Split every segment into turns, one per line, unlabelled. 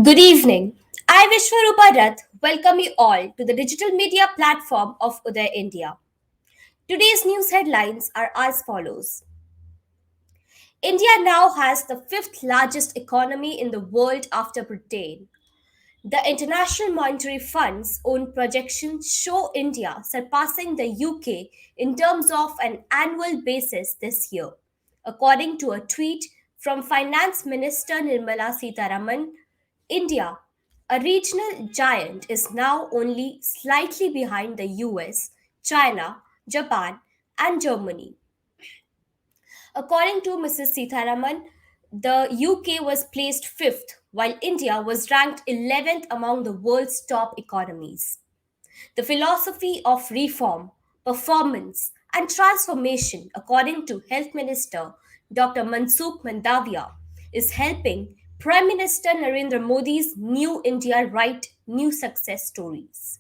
Good evening. I, Vishwarupa Rath, welcome you all to the digital media platform of Uday India. Today's news headlines are as follows. India now has the fifth largest economy in the world after Britain. The International Monetary Fund's own projections show India surpassing the UK in terms of an annual basis this year, according to a tweet from Finance Minister Nirmala Sitharaman. India, a regional giant, is now only slightly behind the US, China, Japan, and Germany. According to Mrs. Sitharaman, the UK was placed fifth, while India was ranked 11th among the world's top economies. The philosophy of reform, performance, and transformation, according to Health Minister Dr. Mansukh Mandaviya, is helping Prime Minister Narendra Modi's New India write new success stories.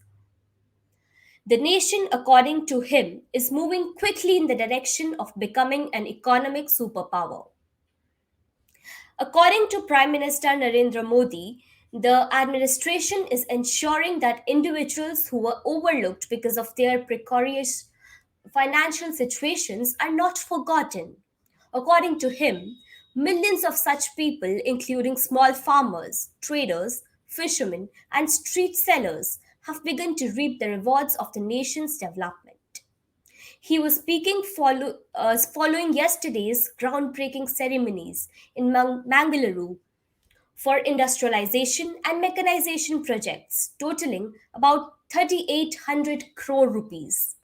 The nation, according to him, is moving quickly in the direction of becoming an economic superpower. According to Prime Minister Narendra Modi, the administration is ensuring that individuals who were overlooked because of their precarious financial situations are not forgotten. According to him, millions of such people, including small farmers, traders, fishermen, and street sellers, have begun to reap the rewards of the nation's development. He was speaking following yesterday's groundbreaking ceremonies in Mangaluru for industrialization and mechanization projects totaling about 3,800 crore rupees.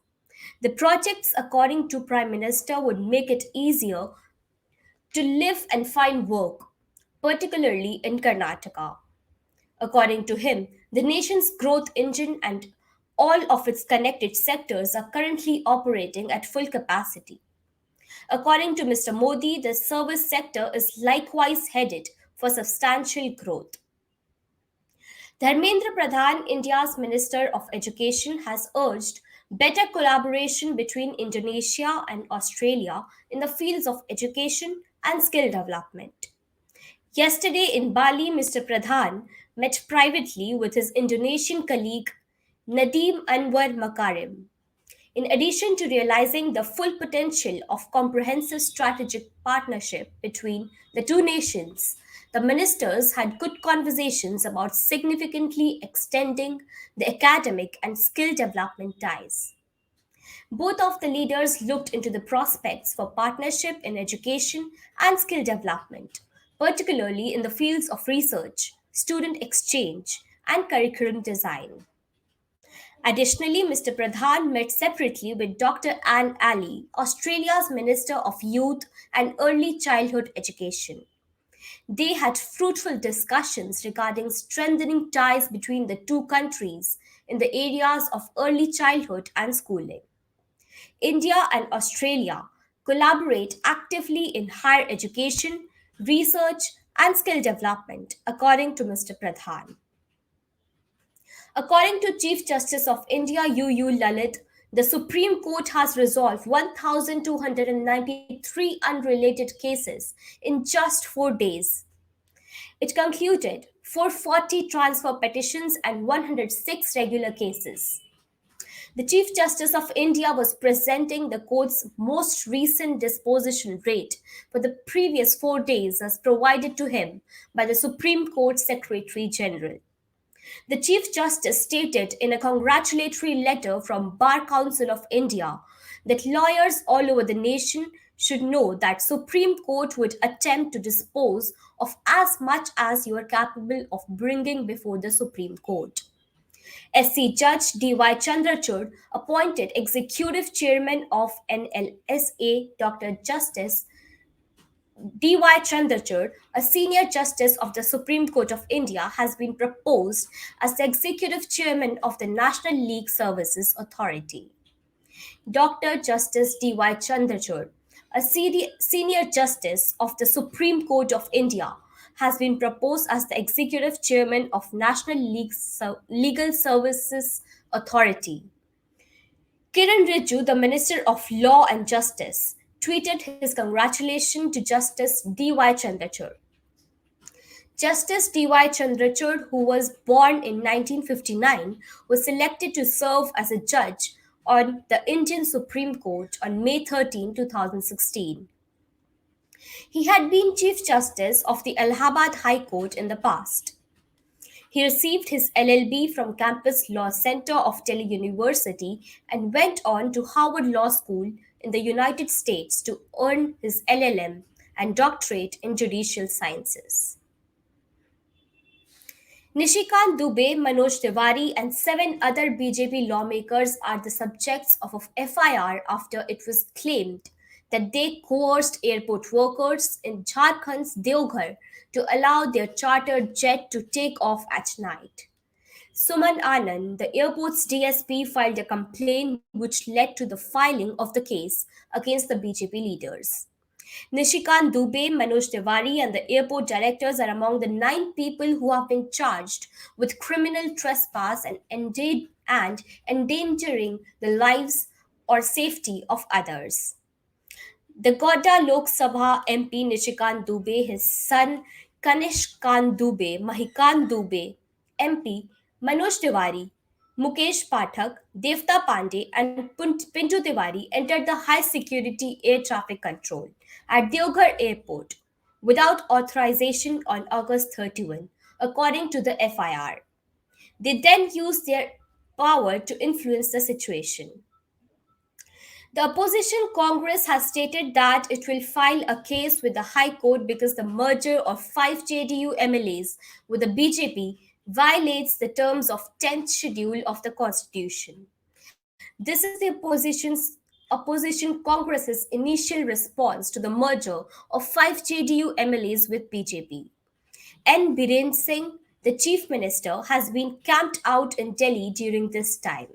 The projects, according to Prime Minister, would make it easier to live and find work, particularly in Karnataka. According to him, the nation's growth engine and all of its connected sectors are currently operating at full capacity. According to Mr. Modi, the service sector is likewise headed for substantial growth. Dharmendra Pradhan, India's Minister of Education, has urged better collaboration between Indonesia and Australia in the fields of education and skill development. Yesterday in Bali, Mr. Pradhan met privately with his Indonesian colleague Nadim Anwar Makarim. In addition to realizing the full potential of comprehensive strategic partnership between the two nations, the ministers had good conversations about significantly extending the academic and skill development ties. Both of the leaders looked into the prospects for partnership in education and skill development, particularly in the fields of research, student exchange, and curriculum design. Additionally, Mr. Pradhan met separately with Dr. Anne Ali, Australia's Minister of Youth and Early Childhood Education. They had fruitful discussions regarding strengthening ties between the two countries in the areas of early childhood and schooling. India and Australia collaborate actively in higher education, research, and skill development, according to Mr. Pradhan. According to Chief Justice of India UU Lalit, the Supreme Court has resolved 1,293 unrelated cases in just 4 days. It concluded 440 transfer petitions and 106 regular cases. The Chief Justice of India was presenting the court's most recent disposition rate for the previous 4 days as provided to him by the Supreme Court Secretary General. The Chief Justice stated in a congratulatory letter from Bar Council of India that lawyers all over the nation should know that Supreme Court would attempt to dispose of as much as you are capable of bringing before the Supreme Court. SC Judge D.Y. Chandrachud, appointed Executive Chairman of NLSA, Dr. Justice D.Y. Chandrachud, a senior justice of the Supreme Court of India, has been proposed as the executive chairman of the National Legal Services Authority. Dr. Justice D.Y. Chandrachud, a senior justice of the Supreme Court of India, has been proposed as the executive chairman of National Legal Services Authority. Kiran Rijiju, the Minister of Law and Justice, tweeted his congratulations to Justice D.Y. Chandrachud. Justice D.Y. Chandrachud, who was born in 1959, was selected to serve as a judge on the Indian Supreme Court on May 13, 2016. He had been Chief Justice of the Allahabad High Court in the past. He received his LLB from Campus Law Center of Delhi University and went on to Harvard Law School in the United States to earn his LLM and doctorate in judicial sciences. Nishikant Dubey, Manoj Tiwari, and seven other BJP lawmakers are the subjects of a FIR after it was claimed that they coerced airport workers in Jharkhand's Deoghar to allow their chartered jet to take off at night. Suman Anand, the airport's DSP, filed a complaint which led to the filing of the case against the BJP leaders. Nishikant Dubey, Manoj Tiwari, and the airport directors are among the nine people who have been charged with criminal trespass and endangering the lives or safety of others. The Godda Lok Sabha MP Nishikant Dubey, his son Kanish Khan Dubey, Mahikant Dubey, MP Manoj Tiwari, Mukesh Pathak, Devta Pandey, and Pintu Tiwari entered the high security air traffic control at Deoghar Airport without authorization on August 31, according to the FIR. They then used their power to influence the situation. The opposition Congress has stated that it will file a case with the High Court because the merger of five JDU MLAs with the BJP violates the terms of 10th schedule of the Constitution. This is the opposition Congress's initial response to the merger of five JDU MLAs with BJP. N. Biren Singh, the chief minister, has been camped out in Delhi during this time.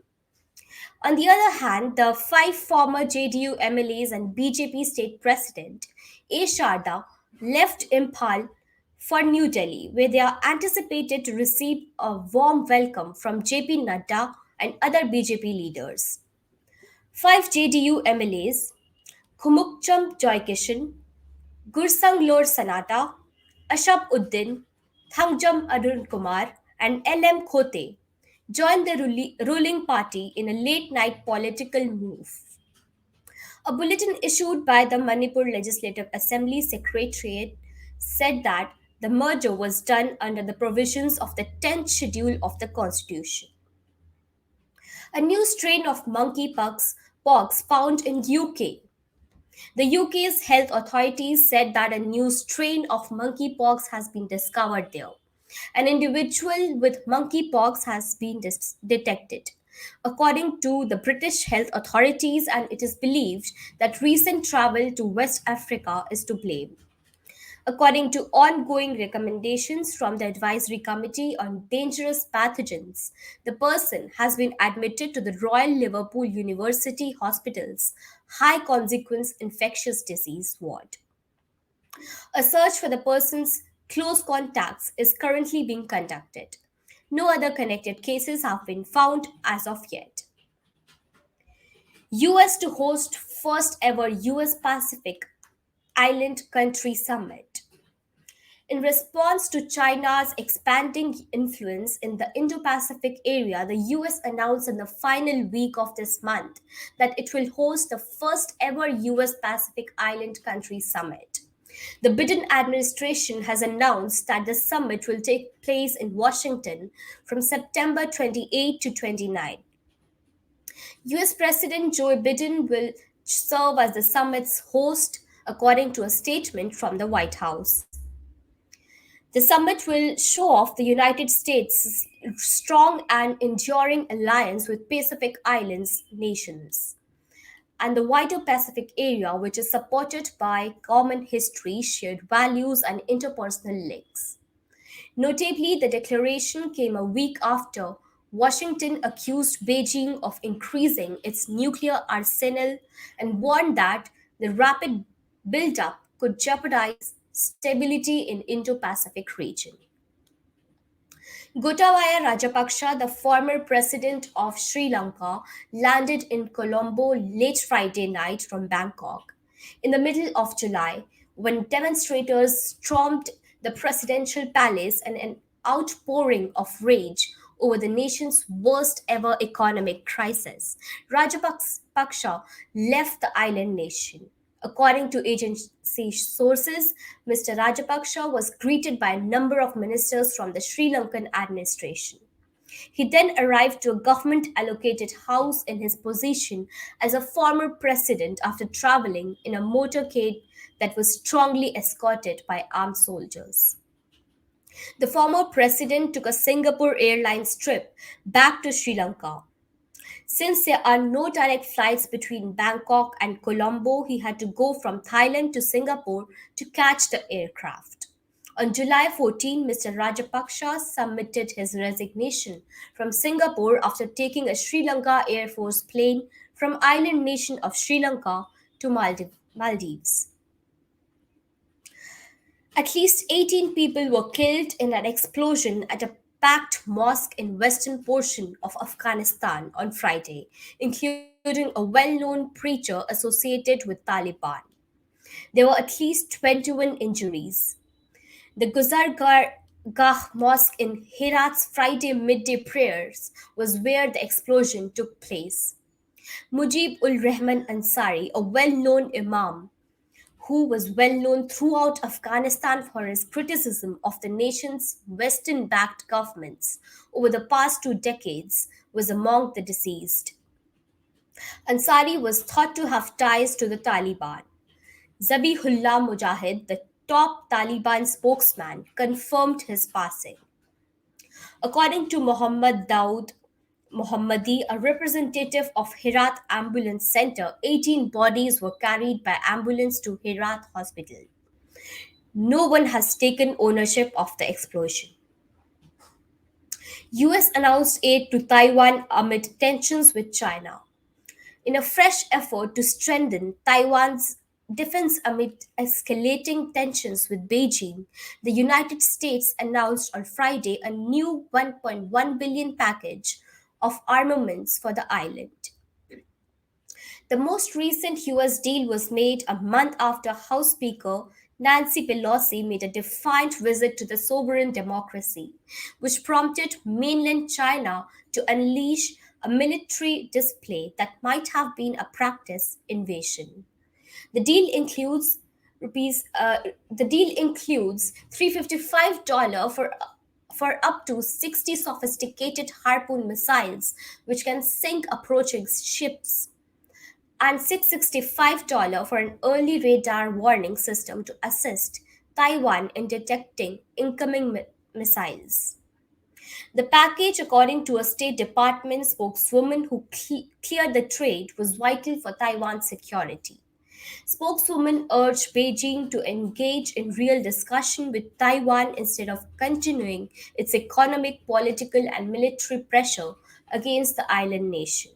On the other hand, the five former JDU MLAs and BJP state president A. Sharda left Imphal for New Delhi, where they are anticipated to receive a warm welcome from JP Nadda and other BJP leaders. Five JDU MLAs Khumukcham Joykishan, Gursang Sanata, Ashab Uddin, Thangjam Arun Kumar, and L.M. Khote joined the ruling party in a late night political move. A bulletin issued by the Manipur Legislative Assembly Secretariat said that the merger was done under the provisions of the 10th schedule of the Constitution. A new strain of monkeypox found in UK. The UK's health authorities said that a new strain of monkeypox has been discovered there. An individual with monkeypox has been detected, according to the British health authorities, and it is believed that recent travel to West Africa is to blame. According to ongoing recommendations from the Advisory Committee on Dangerous Pathogens, the person has been admitted to the Royal Liverpool University Hospital's High Consequence Infectious Disease Ward. A search for the person's close contacts is currently being conducted. No other connected cases have been found as of yet. US to host first ever US Pacific Island Country Summit. In response to China's expanding influence in the Indo Pacific area, the US announced in the final week of this month that it will host the first ever US Pacific Island Country Summit. The Biden administration has announced that the summit will take place in Washington from September 28 to 29. US President Joe Biden will serve as the summit's host, according to a statement from the White House. The summit will show off the United States' strong and enduring alliance with Pacific Islands nations and the wider Pacific area, which is supported by common history, shared values, and interpersonal links. Notably, the declaration came a week after Washington accused Beijing of increasing its nuclear arsenal and warned that the rapid buildup could jeopardize stability in Indo-Pacific region. Gotabaya Rajapaksa, the former president of Sri Lanka, landed in Colombo late Friday night from Bangkok in the middle of July when demonstrators stormed the presidential palace, and an outpouring of rage over the nation's worst ever economic crisis, Rajapaksa left the island nation. According to agency sources, Mr. Rajapaksa was greeted by a number of ministers from the Sri Lankan administration. He then arrived to a government allocated house in his position as a former president after traveling in a motorcade that was strongly escorted by armed soldiers. The former president took a Singapore Airlines trip back to Sri Lanka. Since there are no direct flights between Bangkok and Colombo, he had to go from Thailand to Singapore to catch the aircraft. On July 14, Mr. Rajapaksa submitted his resignation from Singapore after taking a Sri Lanka Air Force plane from island nation of Sri Lanka to Maldives. At least 18 people were killed in an explosion at a packed mosque in western portion of Afghanistan on Friday, including a well-known preacher associated with Taliban. There were at least 21 injuries. The Guzargah Mosque in Herat's Friday midday prayers was where the explosion took place. Mujib ul Rahman Ansari, a well known imam who was well known throughout Afghanistan for his criticism of the nation's Western backed governments over the past 2 decades, was among the deceased. Ansari was thought to have ties to the Taliban. Zabihullah Mujahid, the top Taliban spokesman, confirmed his passing. According to Muhammad Dawood Mohammadi, a representative of Herat Ambulance Center, 18 bodies were carried by ambulance to Herat Hospital. No one has taken ownership of the explosion. US announced aid to Taiwan amid tensions with China. In a fresh effort to strengthen Taiwan's defense amid escalating tensions with Beijing, the United States announced on Friday a new 1.1 billion package of armaments for the island. The most recent US deal was made a month after House Speaker Nancy Pelosi made a defiant visit to the sovereign democracy, which prompted mainland China to unleash a military display that might have been a practice invasion. The deal includes the deal includes $355 for up to 60 sophisticated Harpoon missiles, which can sink approaching ships, and $665 for an early radar warning system to assist Taiwan in detecting incoming missiles. The package, according to a State Department spokeswoman who cleared the trade, was vital for Taiwan's security. Spokeswoman urged Beijing to engage in real discussion with Taiwan instead of continuing its economic, political, and military pressure against the island nation.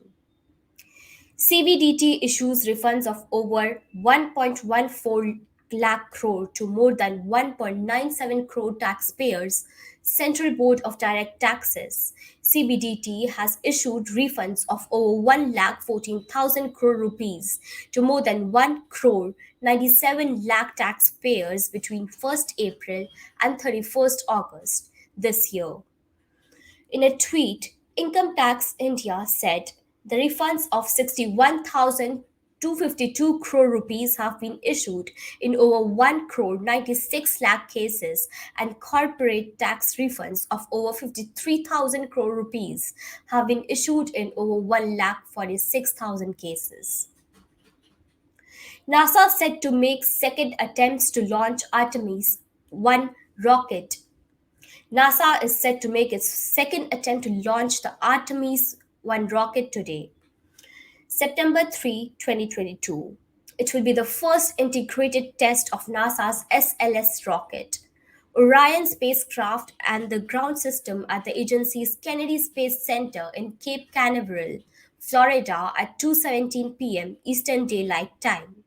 CBDT issues refunds of over 1.14 lakh crore to more than 1.97 crore taxpayers. Central Board of Direct Taxes (CBDT) has issued refunds of over 1 lakh 14,000 crore rupees to more than 1 crore 97 lakh taxpayers between 1st April and 31st August this year. In a tweet, Income Tax India said the refunds of 61,252 crore rupees have been issued in over 1 crore 96 lakh cases, and corporate tax refunds of over 53,000 crore rupees have been issued in over 1 lakh 46,000 cases. NASA set to make second attempts to launch Artemis 1 rocket. NASA is set to make its second attempt to launch the Artemis 1 rocket today, September 3, 2022. It will be the first integrated test of NASA's SLS rocket, Orion spacecraft, and the ground system at the agency's Kennedy Space Center in Cape Canaveral, Florida at 2:17 p.m. Eastern Daylight Time.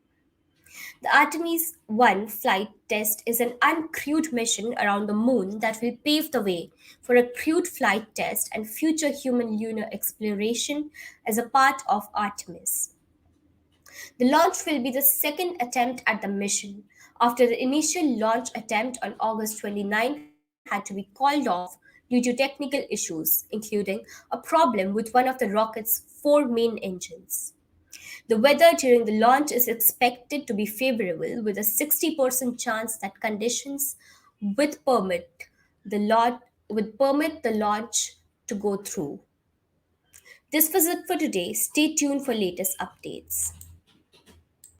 The Artemis 1 flight test is an uncrewed mission around the moon that will pave the way for a crewed flight test and future human lunar exploration as a part of Artemis. The launch will be the second attempt at the mission. after the initial launch attempt on August 29 had to be called off due to technical issues, including a problem with one of the rocket's four main engines. The weather during the launch is expected to be favorable, with a 60% chance that conditions with permit the launch to go through. This was it for today. Stay tuned for latest updates.